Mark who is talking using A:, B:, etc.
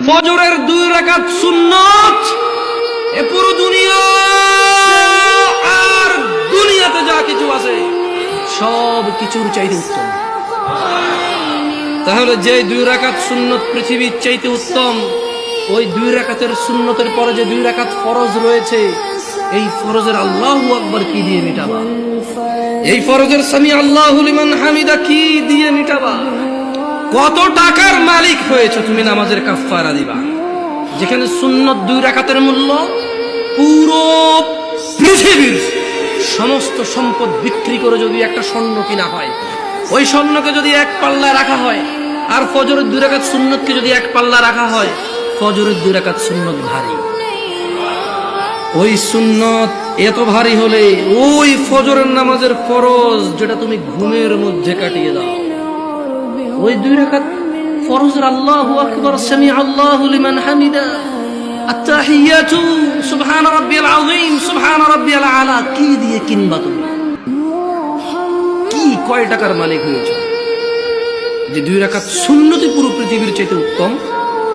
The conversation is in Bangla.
A: ফজরের 2 রাকাত সুন্নাত এ পুরো দুনিয়া আর দুনিয়াতে যা কিছু আছে সব কিছুর চাইতে উত্তম। তাহলে যে 2 রাকাত সুন্নত পৃথিবীর চাইতে উত্তম, ওই 2 রাকাতের সুন্নতের পরে যে 2 রাকাত ফরজ রয়েছে, এই ফরজের আল্লাহু আকবার কি দিয়ে মিটাবা? এই ফরজের সামি আল্লাহু লিমান হামিদা কি দিয়ে মিটাবা? কত টাকার মালিক হয়েছে তুমি নামাজের কাফারা দিবা? যেখানে সুন্নত 2 রাকাতের মূল্য পুরো পৃথিবীর সমস্ত সম্পদ বিক্রি করে যদি একটা স্বর্ণ কিনা হয়, ওই স্বর্ণকে যদি এক পাল্লা রাখা হয়, আর ফজরের 2 রাকাত সুন্নতকে যদি এক পাল্লা রাখা হয়, ফজরের 2 রাকাত সুন্নত ভারী। ওই সুন্নত এত ভারী হলে ওই ফজরের নামাজের ফরজ যেটা তুমি ঘুমের মধ্যে কাটিয়ে দাও, ওই 2 রাকাত ফরজের আল্লাহু আকবার, সামি আল্লাহু লিমান হামিদা, আত-তাহিয়াতু সুবহান রাব্বিয়াল আযীম, সুবহান রাব্বিয়াল আলা কি দিয়ে কিনবা তুমি? কি কয় টাকার মালিক হয়েছে যে 2 রাকাত সুন্নতই পুরো পৃথিবীর চাইতে উত্তম?